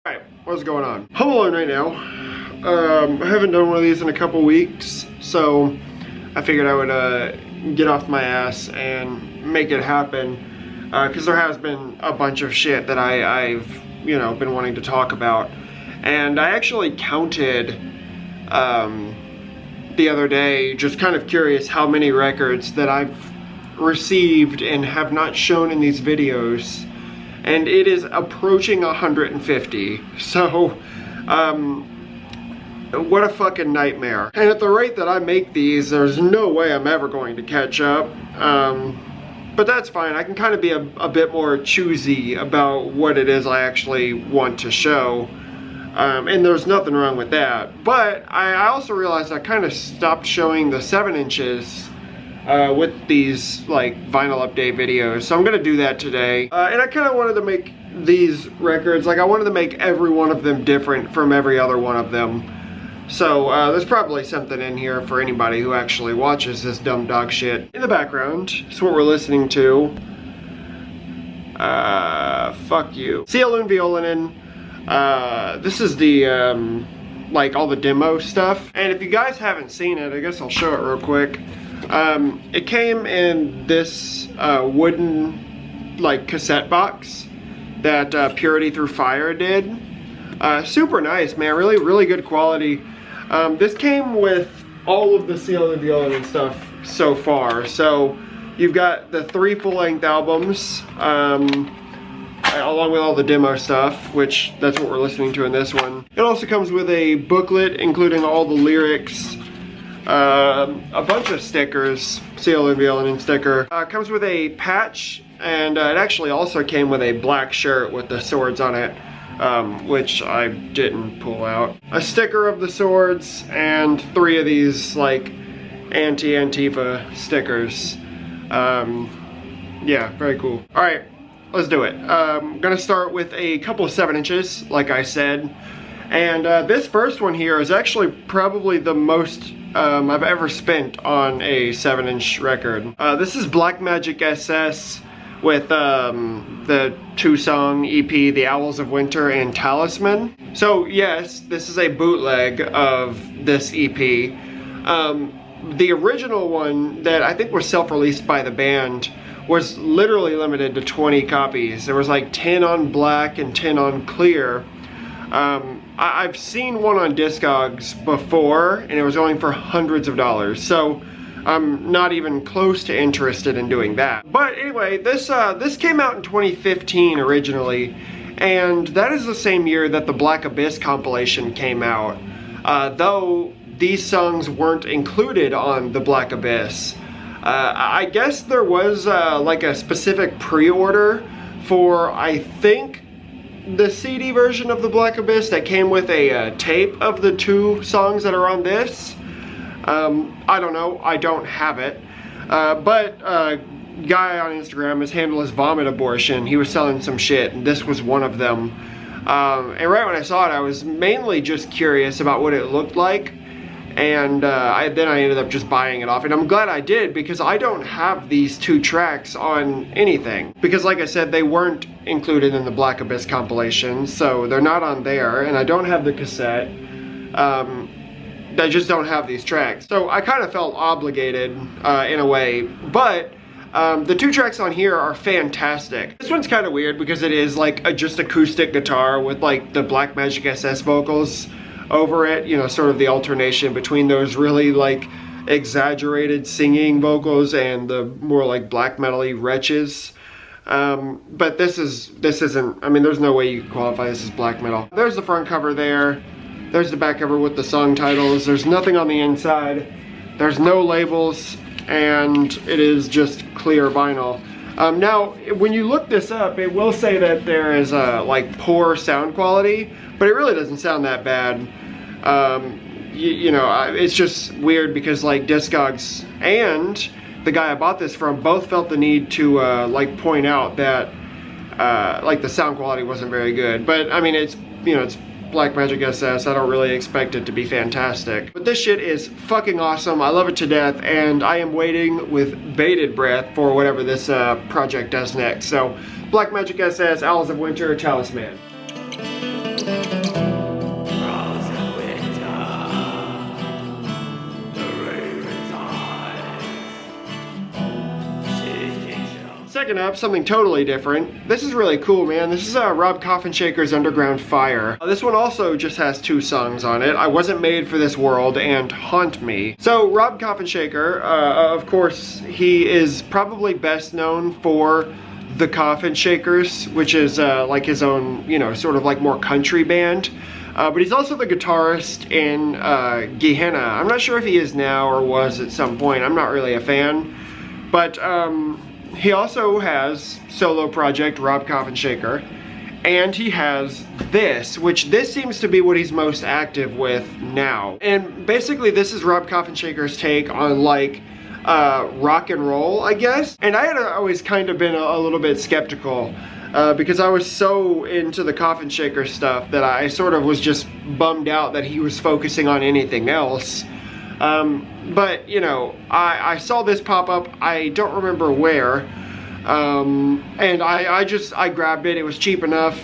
Alright, what's going on? Home alone right now. I haven't done one of these in a couple weeks, so I figured I would get off my ass and make it happen. Because there has been a bunch of shit that I've been wanting to talk about. And I actually counted the other day, just kind of curious how many records that I've received and have not shown in these videos. And it is approaching 150. So, what a fucking nightmare. And at the rate that I make these, there's no way I'm ever going to catch up. But that's fine. I can kind of be a bit more choosy about what it is I actually want to show. And there's nothing wrong with that. But I also realized I kind of stopped showing the 7 inches with these like vinyl update videos, so I'm gonna do that today. And I kind of wanted to make these records, like I wanted to make every one of them different from every other one of them. So there's probably something in here for anybody who actually watches this dumb dog shit. In the background, it's what we're listening to. Fuck you. Cielun Violinen. This is the like all the demo stuff. And if you guys haven't seen it, I guess I'll show it real quick. It came in this wooden like cassette box that Purity Through Fire did. Super nice, man. Really good quality. This came with all of the Cielun Violinen stuff so far. So you've got the 3 full-length albums, along with all the demo stuff, which that's what we're listening to in this one. It also comes with a booklet including all the lyrics. A bunch of stickers, Cielun Violinen sticker. Comes with a patch, and it actually also came with a black shirt with the swords on it, which I didn't pull out. A sticker of the swords, and 3 of these like anti-Antifa stickers. Yeah, very cool. Alright, let's do it. I'm gonna start with a couple of 7 inches, like I said. And this first one here is actually probably the most I've ever spent on a 7-inch record. This is Blackmagic SS with the 2-song EP, The Owls of Winter and Talisman. So yes, this is a bootleg of this EP. The original one that I think was self-released by the band was literally limited to 20 copies. There was like 10 on black and 10 on clear. I've seen one on Discogs before, and it was going for hundreds of dollars, so I'm not even close to interested in doing that. But anyway, this came out in 2015 originally, and that is the same year that the Black Abyss compilation came out, though these songs weren't included on the Black Abyss. I guess there was like a specific pre-order for, I think, the CD version of the Black Abyss that came with a tape of the 2 songs that are on this. I don't know, I don't have it. But guy on Instagram, his handle is Vomit Abortion. He was selling some shit, and this was one of them. And right when I saw it, I was mainly just curious about what it looked like. And then I ended up just buying it off, and I'm glad I did, because I don't have these 2 tracks on anything, because like I said, they weren't included in the Black Abyss compilation, so they're not on there, and I don't have the cassette. I just don't have these tracks, so I kind of felt obligated in a way. But the 2 tracks on here are fantastic. This one's kind of weird because it is like a just acoustic guitar with like the Blackmagic SS vocals over it, sort of the alternation between those really like exaggerated singing vocals and the more like black metal-y wretches. But this isn't, I mean, there's no way you can qualify this as black metal. There's the front cover there. There's the back cover with the song titles. There's nothing on the inside. There's no labels, and it is just clear vinyl. Now, when you look this up, it will say that there is like poor sound quality, but it really doesn't sound that bad. It's just weird because like Discogs and the guy I bought this from both felt the need to like point out that like the sound quality wasn't very good. But I mean, it's it's Blackmagic SS. I don't really expect it to be fantastic. But this shit is fucking awesome. I love it to death, and I am waiting with bated breath for whatever this project does next. So, Blackmagic SS, Owls of Winter, Talisman. Second up, something totally different. This is really cool, man. This is Rob Coffin Shaker's Underground Fire. This one also just has 2 songs on it. I Wasn't Made for This World and Haunt Me. So Rob Coffin Shaker, of course, he is probably best known for the Coffin Shakers, which is like his own, you know, sort of like more country band. But he's also the guitarist in Gehenna. I'm not sure if he is now or was at some point. I'm not really a fan. But he also has solo project Rob Coffin Shaker, and he has this, which this seems to be what he's most active with now. And basically this is Rob Coffin Shaker's take on like rock and roll, I guess. And I had always kind of been a little bit skeptical because I was so into the Coffin Shaker stuff that I sort of was just bummed out that he was focusing on anything else. But, you know, I saw this pop up, I don't remember where, and I grabbed it. It was cheap enough,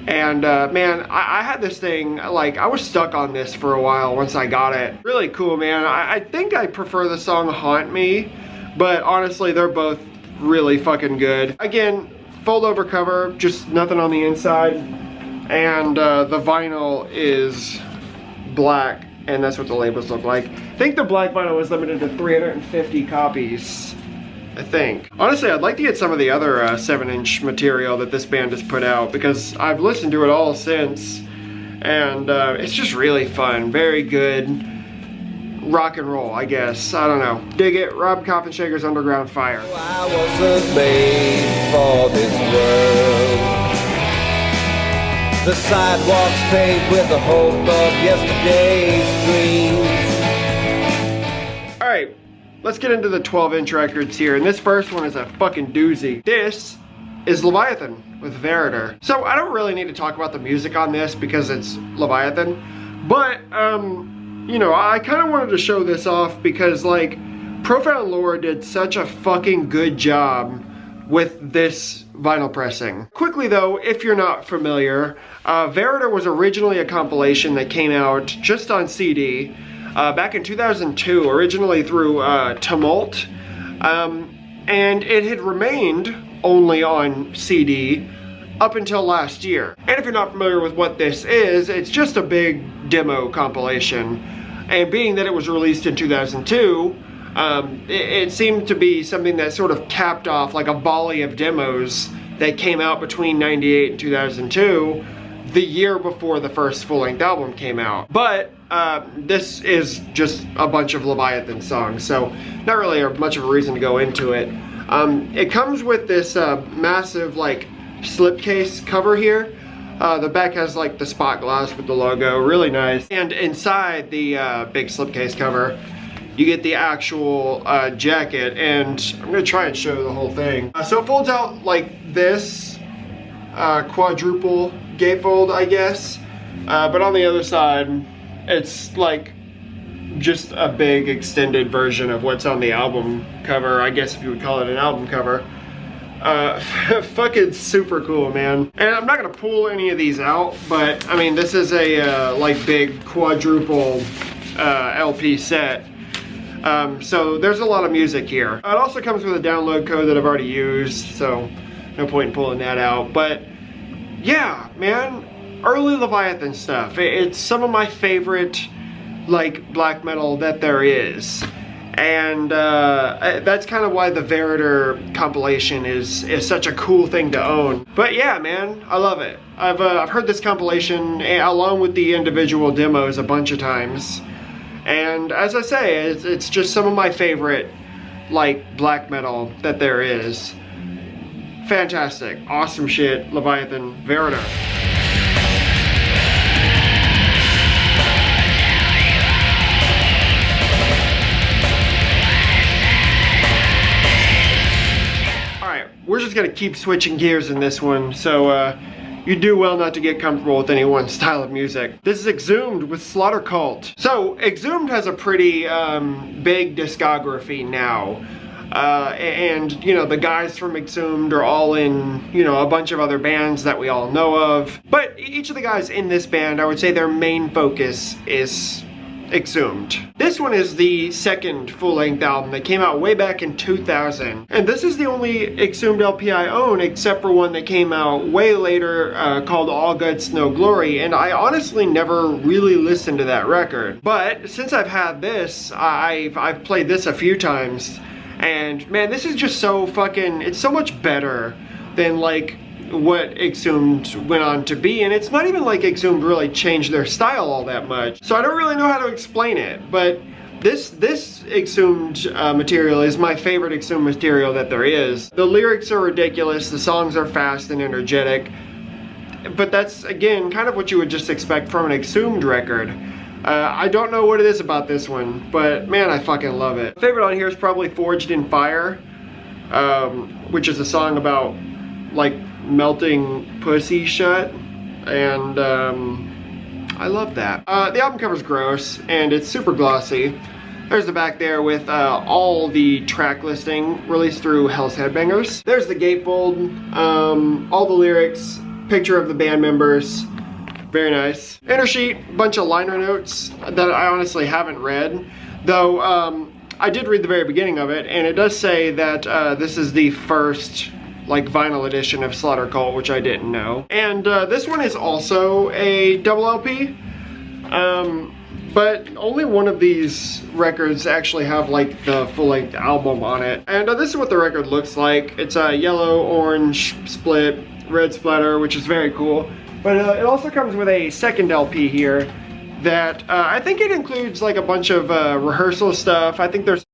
and man, I had this thing, like, I was stuck on this for a while once I got it. Really cool, man. I think I prefer the song Haunt Me, but honestly, they're both really fucking good. Again, fold over cover, just nothing on the inside, and the vinyl is black. And that's what the labels look like. I think the black vinyl was limited to 350 copies, I think. Honestly, I'd like to get some of the other 7-inch material that this band has put out, because I've listened to it all since, and it's just really fun. Very good rock and roll, I guess. I don't know. Dig it. Rob Coffin Shaker's Underground Fire. I wasn't made for this world. The sidewalks paved with the hope of yesterday's dreams. Alright, let's get into the 12-inch records here, and this first one is a fucking doozy. This is Leviathan with Vera. So I don't really need to talk about the music on this because it's Leviathan, but you know, I kind of wanted to show this off because, like, Profound Lore did such a fucking good job with this vinyl pressing. Quickly though, if you're not familiar, Vera was originally a compilation that came out just on CD back in 2002, originally through Tumult, and it had remained only on CD up until last year. And if you're not familiar with what this is, it's just a big demo compilation, and being that it was released in 2002, it seemed to be something that sort of capped off like a volley of demos that came out between 98 and 2002, the year before the first full-length album came out. But this is just a bunch of Leviathan songs, so not really much of a reason to go into it. It comes with this massive like slipcase cover here. The back has like the spot glass with the logo, really nice. And inside the big slipcase cover, you get the actual jacket, and I'm gonna try and show the whole thing. So it folds out like this, quadruple gatefold, I guess. But on the other side, it's like just a big extended version of what's on the album cover, I guess if you would call it an album cover. Fucking super cool, man. And I'm not gonna pull any of these out, but I mean, this is a like big quadruple LP set. So there's a lot of music here. It also comes with a download code that I've already used, so no point in pulling that out. But yeah, man, early Leviathan stuff. It's some of my favorite like black metal that there is. And that's kind of why the Vera compilation is such a cool thing to own. But yeah, man, I love it. I've heard this compilation along with the individual demos a bunch of times. And as I say, it's just some of my favorite, like, black metal that there is. Fantastic. Awesome shit. Leviathan. Vera. Alright, we're just gonna keep switching gears in this one, so, you do well not to get comfortable with any one style of music. This is Exhumed with Slaughter Cult. So, Exhumed has a pretty big discography now. And, you know, the guys from Exhumed are all in, you know, a bunch of other bands that we all know of. But each of the guys in this band, I would say their main focus is Exhumed. This one is the second full-length album that came out way back in 2000. And this is the only Exhumed LP I own, except for one that came out way later called All Guts No Glory, and I honestly never really listened to that record. But since I've had this, I've played this a few times, and man, this is just so fucking, it's so much better than like what Exhumed went on to be, and it's not even like Exhumed really changed their style all that much, so I don't really know how to explain it. But this Exhumed material is my favorite Exhumed material that there is. The lyrics are ridiculous, the songs are fast and energetic, but that's again kind of what you would just expect from an Exhumed record. I don't know what it is about this one, but man, I fucking love it. My favorite on here is probably Forged in Fire, which is a song about like melting pussy shut, and I love that. The album cover's gross and it's super glossy. There's the back there with all the track listing released through Hell's Headbangers. There's the gatefold, all the lyrics, picture of the band members. Very nice. Inner sheet, bunch of liner notes that I honestly haven't read, though I did read the very beginning of it, and it does say that this is the first like vinyl edition of Slaughter Cult, which I didn't know. And this one is also a double LP, but only one of these records actually have like the full-length album on it. And this is what the record looks like. It's a yellow, orange split, red splatter, which is very cool. But it also comes with a second LP here that I think it includes like a bunch of rehearsal stuff. I think there's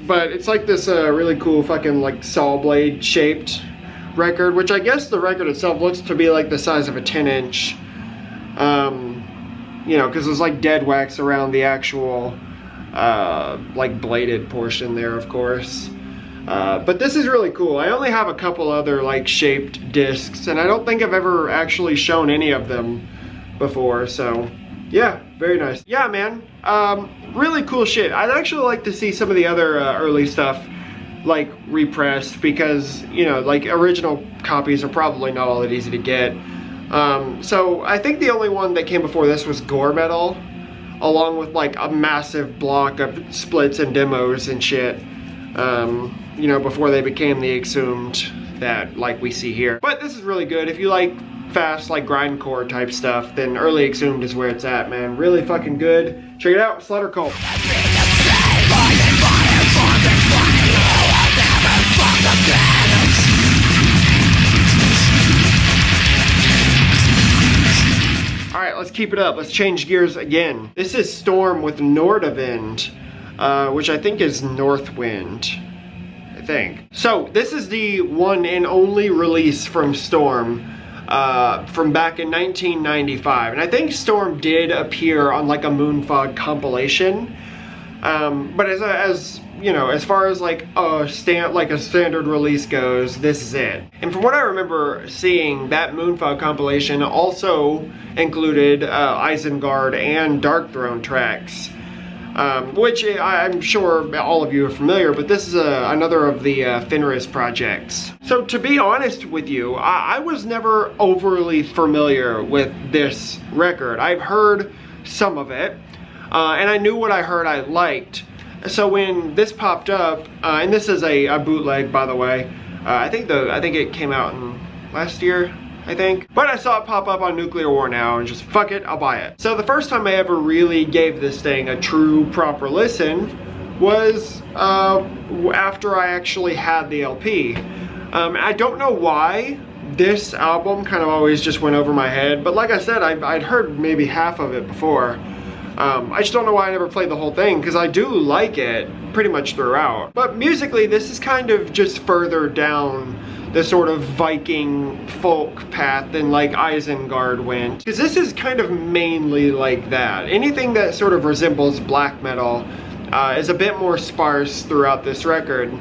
but it's like this really cool fucking like saw blade shaped record, which I guess the record itself looks to be like the size of a 10-inch, you know, because there's like dead wax around the actual like bladed portion there, of course. But this is really cool. I only have a couple other like shaped discs, and I don't think I've ever actually shown any of them before, so yeah, very nice. Yeah, man, really cool shit. I'd actually like to see some of the other early stuff like repressed, because, you know, like original copies are probably not all that easy to get. So I think the only one that came before this was Gore Metal, along with like a massive block of splits and demos and shit, you know, before they became the Exhumed that like we see here. But this is really good. If you like fast like grindcore type stuff, then early Exhumed is where it's at, man. Really fucking good. Check it out, Slaughter Cult. Alright, let's keep it up. Let's change gears again. This is Storm with Nordavind, which I think is Northwind, I think. So this is the one and only release from Storm from back in 1995, and I think Storm did appear on like a Moonfog compilation, but as you know, as far as like a standard release goes, this is it. And from what I remember seeing, that Moonfog compilation also included Isengard and Dark Throne tracks, which I'm sure all of you are familiar, but this is another of the Fenris projects. So to be honest with you, I was never overly familiar with this record. I've heard some of it, and I knew what I heard I liked. So when this popped up, and this is a bootleg, by the way, I think it came out in last year, I think. But I saw it pop up on Nuclear War Now and just, fuck it, I'll buy it. So the first time I ever really gave this thing a true, proper listen was after I actually had the LP. I don't know why this album kind of always just went over my head, but like I said, I'd heard maybe half of it before. I just don't know why I never played the whole thing, because I do like it pretty much throughout. But musically, this is kind of just further down the sort of Viking folk path than like Isengard went, because this is kind of mainly like that. Anything that sort of resembles black metal is a bit more sparse throughout this record.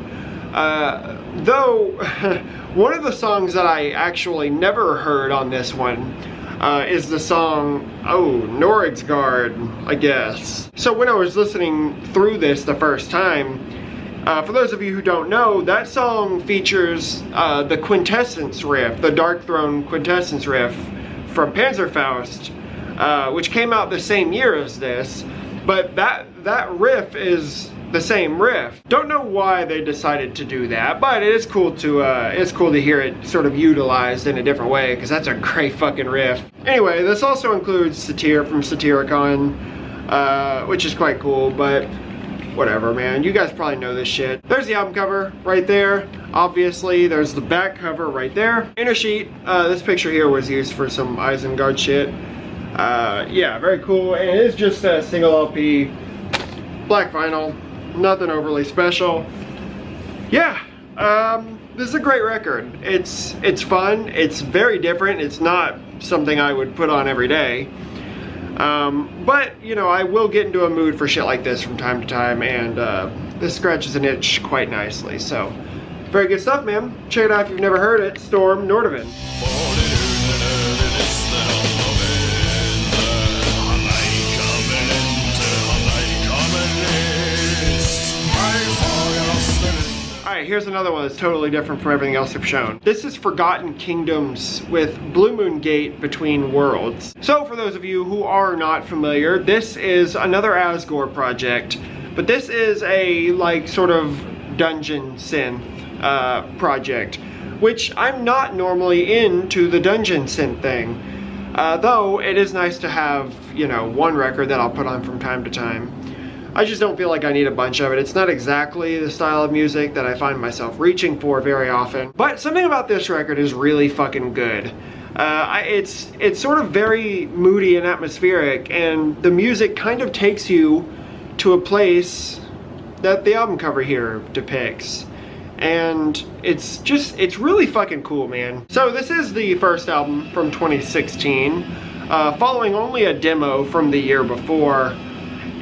Though one of the songs that I actually never heard on this one is the song, Norrigsgard, I guess. So when I was listening through this the first time, for those of you who don't know, that song features the Quintessence riff, the Dark Throne Quintessence riff from Panzerfaust, which came out the same year as this, but that riff is the same riff. Don't know why they decided to do that, but it is cool to hear it sort of utilized in a different way, because that's a great fucking riff. Anyway, this also includes Satyr from Satyricon, which is quite cool, but whatever, man. You guys probably know this shit. There's the album cover right there. Obviously, there's the back cover right there. Inner sheet. This picture here was used for some Isengard shit. Yeah, very cool. And it is just a single LP, black vinyl. Nothing overly special. Yeah, this is a great record. It's fun. It's very different. It's not something I would put on every day. But, you know, I will get into a mood for shit like this from time to time, and this scratches an itch quite nicely. So, very good stuff, man. Check it out if you've never heard it. Storm Nordovin. Alright, here's another one that's totally different from everything else I've shown. This is Forgotten Kingdoms with Blue Moon Gate Between Worlds. So for those of you who are not familiar, this is another Asgore project, but this is a like sort of dungeon synth project, which I'm not normally into the dungeon synth thing. Though it is nice to have, you know, one record that I'll put on from time to time. I just don't feel like I need a bunch of it. It's not exactly the style of music that I find myself reaching for very often. But something about this record is really fucking good. It's sort of very moody and atmospheric, and the music kind of takes you to a place that the album cover here depicts. And it's really fucking cool, man. So this is the first album from 2016, following only a demo from the year before.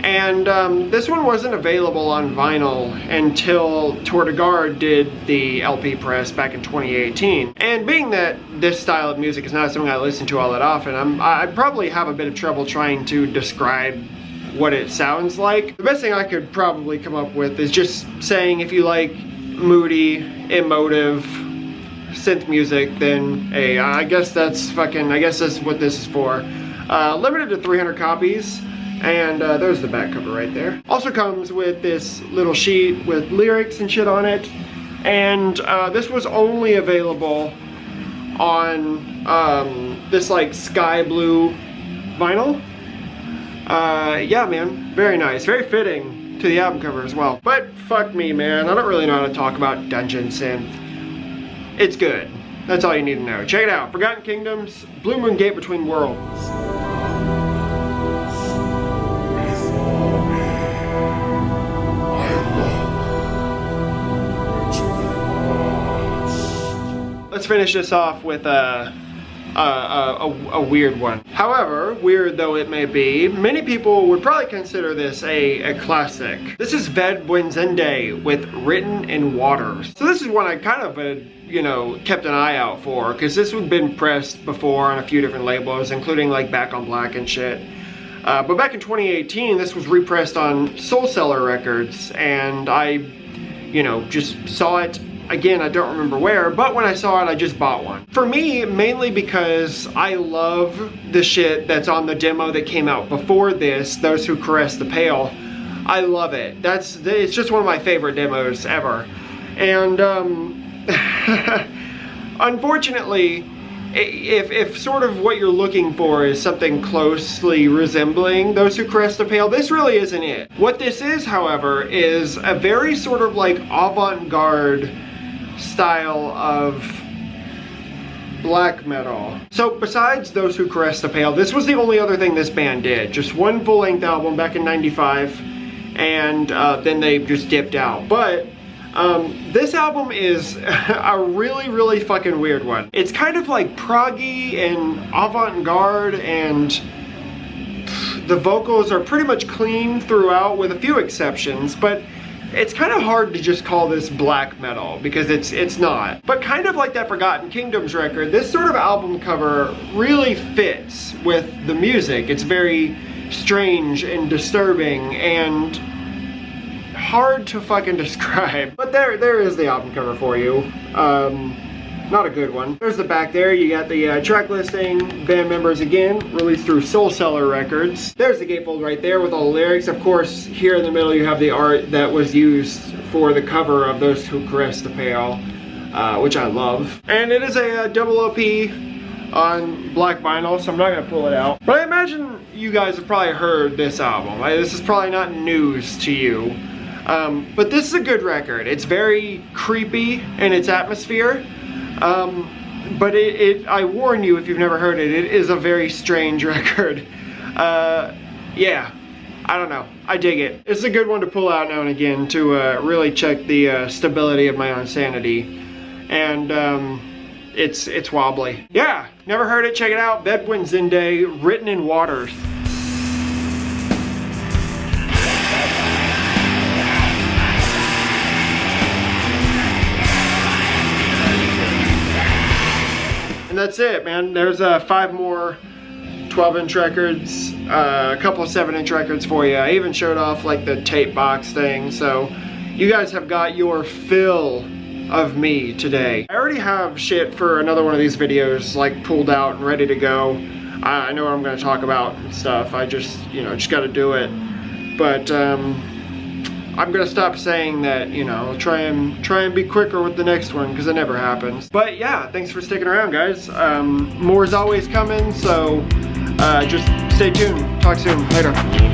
And this one wasn't available on vinyl until Tour de Garde did the LP press back in 2018. And being that this style of music is not something I listen to all that often, I probably have a bit of trouble trying to describe what it sounds like. The best thing I could probably come up with is just saying if you like moody, emotive synth music, then hey, I guess that's what this is for. Limited to 300 copies. And there's the back cover right there. Also comes with this little sheet with lyrics and shit on it. And this was only available on this like sky blue vinyl. Yeah, man, very nice. Very fitting to the album cover as well. But fuck me, man. I don't really know how to talk about dungeon synth. It's good. That's all you need to know. Check it out. Forgotten Kingdoms, Blue Moon Gate Between Worlds. Let's finish this off with a weird one. However, weird though it may be, many people would probably consider this a classic. This is Ved Buenzende with Written in Water. So this is one I kind of you know, kept an eye out for, because this had been pressed before on a few different labels, including like Back on Black and shit. But back in 2018, this was repressed on Soul Cellar Records, and I, you know, just saw it. Again, I don't remember where, but when I saw it, I just bought one. For me, mainly because I love the shit that's on the demo that came out before this, Those Who Caress the Pale. I love it. It's just one of my favorite demos ever. And unfortunately, if sort of what you're looking for is something closely resembling Those Who Caress the Pale, this really isn't it. What this is, however, is a very sort of like avant-garde style of black metal. So besides Those Who Caress the Pale, this was the only other thing this band did. Just one full-length album back in '95, and then they just dipped out. But this album is a really, really fucking weird one. It's kind of like proggy and avant-garde, and the vocals are pretty much clean throughout with a few exceptions, but it's kind of hard to just call this black metal, because it's not. But kind of like that Forgotten Kingdoms record, this sort of album cover really fits with the music. It's very strange and disturbing and hard to fucking describe. But there is the album cover for you. not a good one. There's the back there. You got the track listing, band members again, released through Soul Cellar Records. There's the gatefold right there with all the lyrics. Of course, here in the middle you have the art that was used for the cover of Those Who Caress the Pale, which I love. And it is a double OP on black vinyl, so I'm not gonna pull it out. But I imagine you guys have probably heard this album. This is probably not news to you. But this is a good record. It's very creepy in its atmosphere. But I warn you, if you've never heard it, it is a very strange record. Yeah, I don't know. I dig it. It's a good one to pull out now and again to really check the stability of my own sanity. And it's wobbly. Yeah, never heard it, check it out. Bedouin Zinde, Written in Waters. And that's it, man. There's 5 more 12-inch records, a couple of 7-inch records for you. I even showed off like the tape box thing, so you guys have got your fill of me today. I already have shit for another one of these videos like pulled out and ready to go. I know what I'm going to talk about and stuff. I just, you know, just got to do it. But I'm gonna stop saying that, you know, try and be quicker with the next one, because it never happens. But yeah, thanks for sticking around, guys. More is always coming, so just stay tuned. Talk soon. Later.